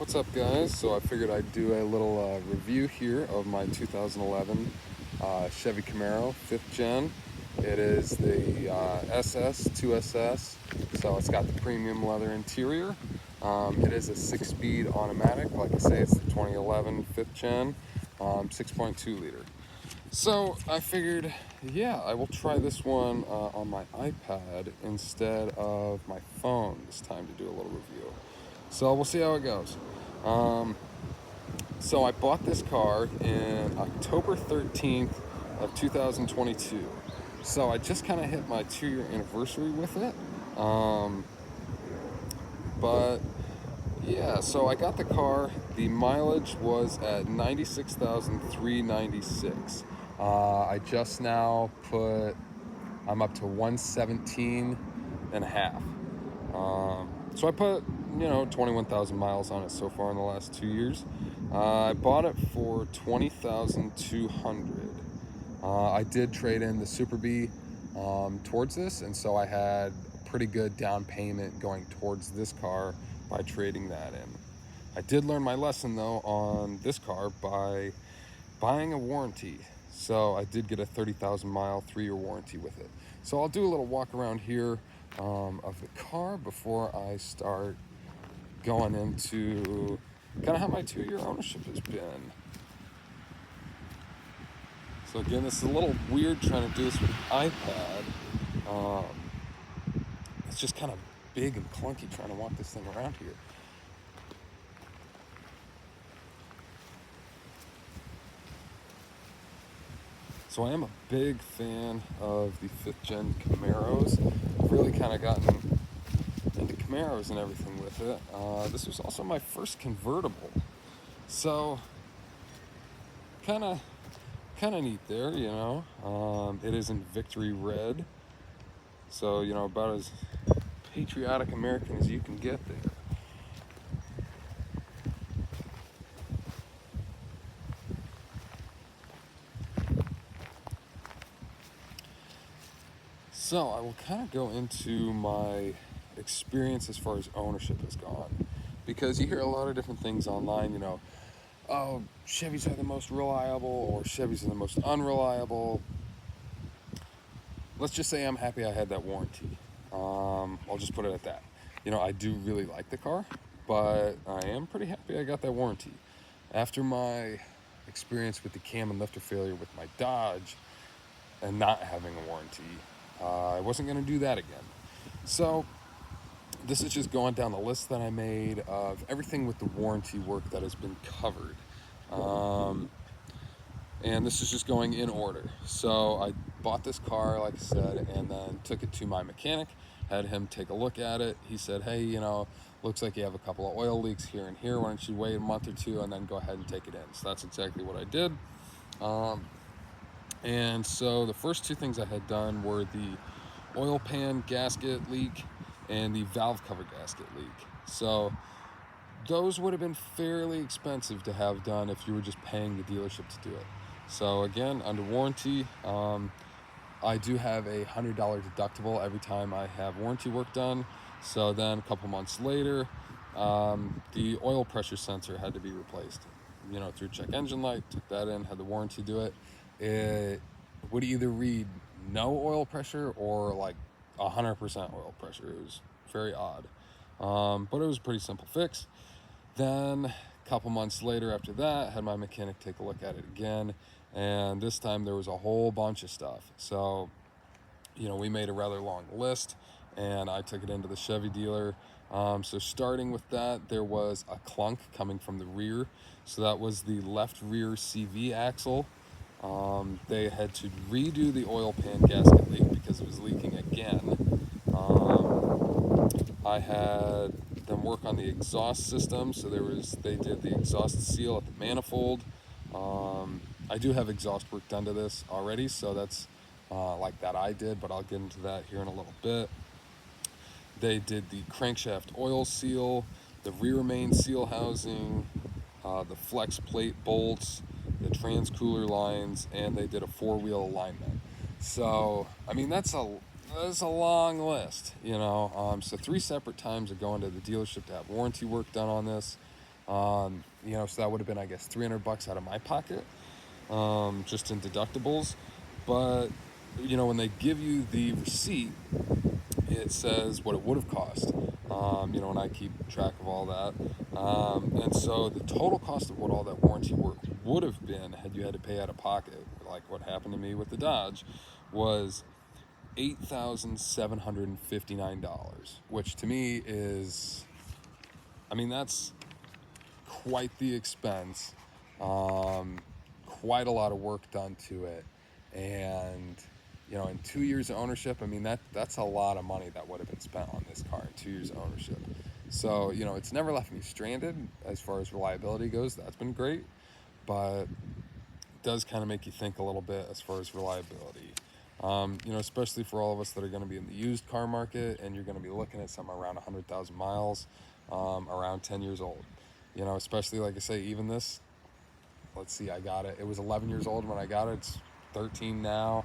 What's up, guys? So I figured I'd do a little review here of my 2011 Chevy Camaro 5th gen. It is the SS 2SS, so it's got the premium leather interior. It is a 6-speed automatic. Like I say, it's the 2011 5th gen, 6.2 liter. So I figured, yeah, I will try this one on my iPad instead of my phone this time to do a little review. So we'll see how it goes. So I bought this car in October 13th of 2022. So I just kind of hit my 2-year anniversary with it. But yeah, so I got the car. The mileage was at 96,396. I just now I'm up to 117 and a half. So I put, 21,000 miles on it so far in the last 2 years. I bought it for $20,200. I did trade in the Super B towards this, and so I had a pretty good down payment going towards this car by trading that in. I did learn my lesson though on this car by buying a warranty. So I did get a 30,000 mile 3-year warranty with it. So I'll do a little walk around here of the car before I start going into kind of how my 2-year ownership has been. So again, this is a little weird trying to do this with an iPad. It's just kind of big and clunky trying to walk this thing around here. So I am a big fan of the 5th gen Camaros. I've really kind of gotten into Camaros and everything with it. This was also my first convertible. So kind of neat there, It is in Victory Red. So, about as patriotic American as you can get there. So I will kind of go into my experience as far as ownership has gone, because you hear a lot of different things online, oh, Chevys are the most reliable or Chevys are the most unreliable. Let's just say I'm happy I had that warranty. I'll just put it at that. I do really like the car, but I am pretty happy I got that warranty. After my experience with the cam and lifter failure with my Dodge and not having a warranty, I wasn't going to do that again. So this is just going down the list that I made of everything with the warranty work that has been covered. And this is just going in order. So I bought this car, like I said, and then took it to my mechanic, had him take a look at it. He said, hey, looks like you have a couple of oil leaks here and here. Why don't you wait a month or two and then go ahead and take it in? So that's exactly what I did. And so the first two things I had done were the oil pan gasket leak and the valve cover gasket leak. So those would have been fairly expensive to have done if you were just paying the dealership to do it. So again, under warranty, I do have a $100 deductible every time I have warranty work done. So then a couple months later, the oil pressure sensor had to be replaced. Through check engine light, took that in, had the warranty do it. It would either read no oil pressure or like 100% oil pressure. It was very odd, but it was a pretty simple fix. Then a couple months later after that, had my mechanic take a look at it again, and this time there was a whole bunch of stuff. So we made a rather long list, and I took it into the Chevy dealer. So starting with that, there was a clunk coming from the rear. So that was the left rear CV axle. They had to redo the oil pan gasket leak because it was leaking again. I had them work on the exhaust system. So they did the exhaust seal at the manifold. I do have exhaust work done to this already, so that's like that I did, but I'll get into that here in a little bit. They did the crankshaft oil seal, the rear main seal housing, the flex plate bolts, the trans cooler lines, and they did a 4-wheel alignment. So, that's a long list, So 3 separate times of going to the dealership to have warranty work done on this. So that would have been, I guess, $300 out of my pocket, just in deductibles. But, when they give you the receipt, it says what it would have cost, and I keep track of all that. And so the total cost of what all that warranty work would have been had you had to pay out of pocket, like what happened to me with the Dodge, was $8,759, which to me is, that's quite the expense, quite a lot of work done to it, and in 2 years of ownership, that's a lot of money that would have been spent on this car in 2 years of ownership. So it's never left me stranded as far as reliability goes. That's been great, but it does kind of make you think a little bit as far as reliability. Especially for all of us that are going to be in the used car market, and you're going to be looking at something around 100,000 miles, around 10 years old. Especially, like I say, even this, let's see, I got it. It was 11 years old when I got it. It's 13 now,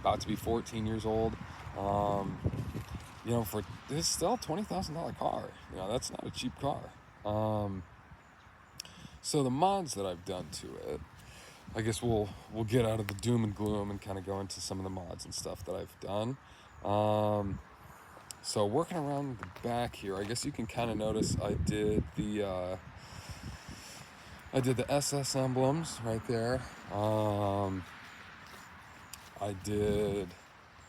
about to be 14 years old. For this is still a $20,000 car. That's not a cheap car. So the mods that I've done to it, I guess we'll get out of the doom and gloom and kind of go into some of the mods and stuff that I've done. So working around the back here, I guess you can kind of notice I did the SS emblems right there. I did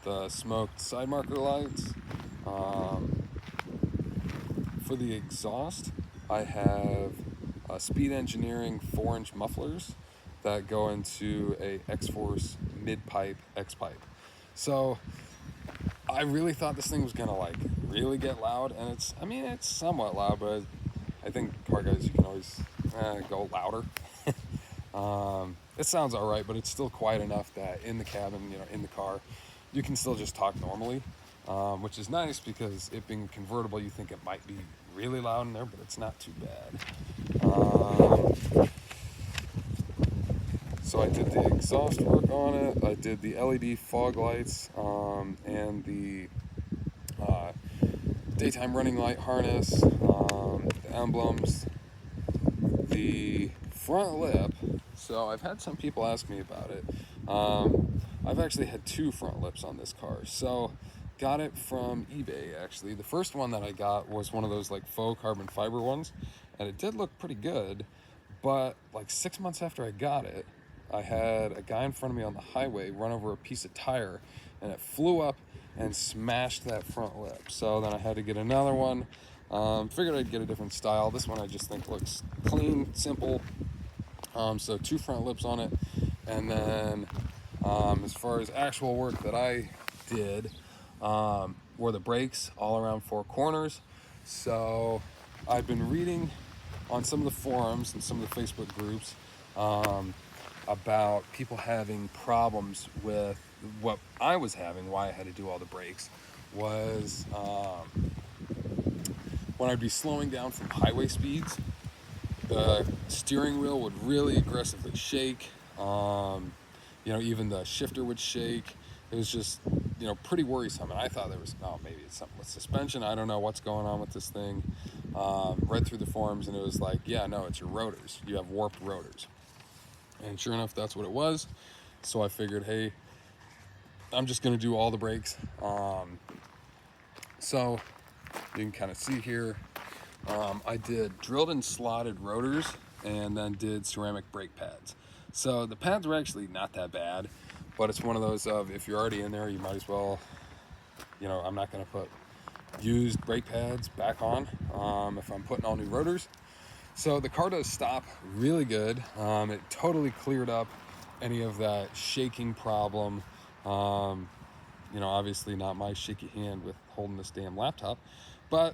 the smoked side marker lights. For the exhaust, I have Speed Engineering 4-inch mufflers that go into a X-Force mid-pipe X-pipe. So I really thought this thing was gonna really get loud, and it's somewhat loud, but I think car guys, you can always go louder. It sounds all right, but it's still quiet enough that in the cabin, in the car, you can still just talk normally, which is nice because it being convertible, you think it might be really loud in there, but it's not too bad. So I did the exhaust work on it. I did the LED fog lights, and the daytime running light harness, the emblems, the front lip. So I've had some people ask me about it. I've actually had 2 front lips on this car. So got it from eBay, actually. The first one that I got was one of those faux carbon fiber ones, and it did look pretty good, but 6 months after I got it, I had a guy in front of me on the highway run over a piece of tire, and it flew up and smashed that front lip. So then I had to get another one. Figured I'd get a different style. This one I just think looks clean, simple. So 2 front lips on it. And then as far as actual work that I did, were the brakes all around 4 corners. So I've been reading on some of the forums and some of the Facebook groups about people having problems with what I was having. Why I had to do all the brakes was when I'd be slowing down from highway speeds, the steering wheel would really aggressively shake. Even the shifter would shake. It was just, pretty worrisome. And I thought there was, maybe it's something with suspension. I don't know what's going on with this thing. Read through the forums, and it was like, yeah, no, it's your rotors. You have warped rotors. And sure enough, that's what it was. So I figured, hey, I'm just going to do all the brakes. So you can kind of see here, I did drilled and slotted rotors, and then did ceramic brake pads. So the pads were actually not that bad, but it's one of those of, if you're already in there, you might as well, I'm not going to put used brake pads back on if I'm putting all new rotors. So the car does stop really good. It totally cleared up any of that shaking problem. Obviously not my shaky hand with holding this damn laptop, but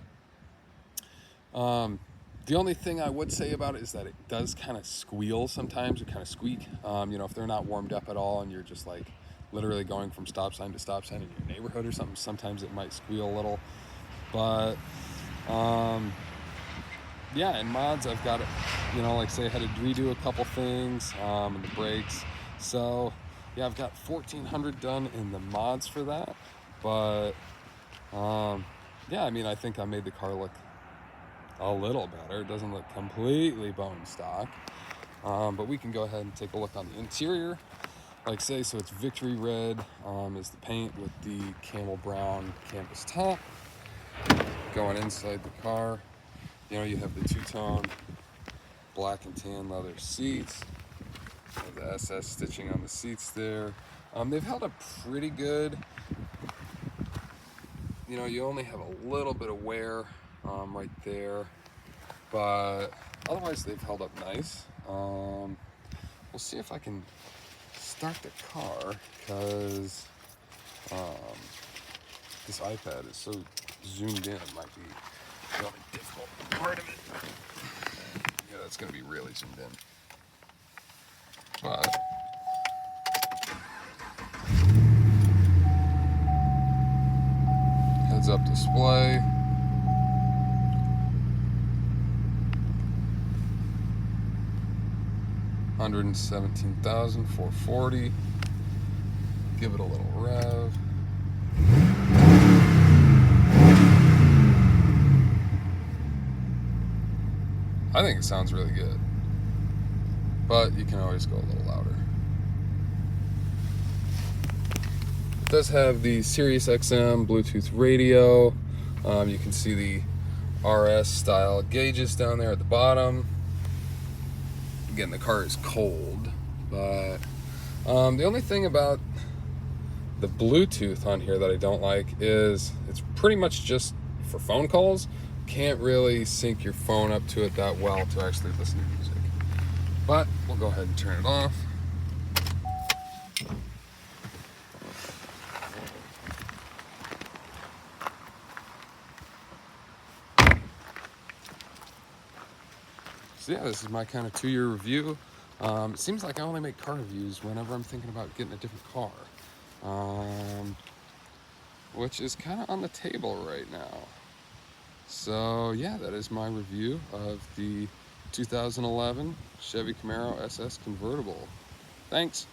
the only thing I would say about it is that it does kind of squeal sometimes, or kind of squeak. If they're not warmed up at all and you're just literally going from stop sign to stop sign in your neighborhood or something, sometimes it might squeal a little. But yeah, in mods I've got it, say I had to redo a couple things, in the brakes. So yeah, I've got 1,400 done in the mods for that. But yeah, I think I made the car look a little better. It doesn't look completely bone stock. But we can go ahead and take a look on the interior. Like I say, so it's Victory Red is the paint with the camel brown canvas top. Going inside the car, you know, you have the two-tone black and tan leather seats. The SS stitching on the seats there. They've held up pretty good. You know, you only have a little bit of wear right there, but otherwise they've held up nice. We'll see if I can start the car, because this iPad is so zoomed in, it might be the only difficult part of it. Yeah, that's going to be really zoomed in. But heads-up display. $117,440. Give it a little rev. I think it sounds really good, but you can always go a little louder. It does have the Sirius XM Bluetooth radio. You can see the RS style gauges down there at the bottom. Again, the car is cold, but the only thing about the Bluetooth on here that I don't like is it's pretty much just for phone calls. Can't really sync your phone up to it that well to actually listen to music. But we'll go ahead and turn it off. So yeah, this is my kind of 2-year review. It seems like I only make car reviews whenever I'm thinking about getting a different car, which is kind of on the table right now. So yeah, that is my review of the 2011 Chevy Camaro SS convertible. Thanks.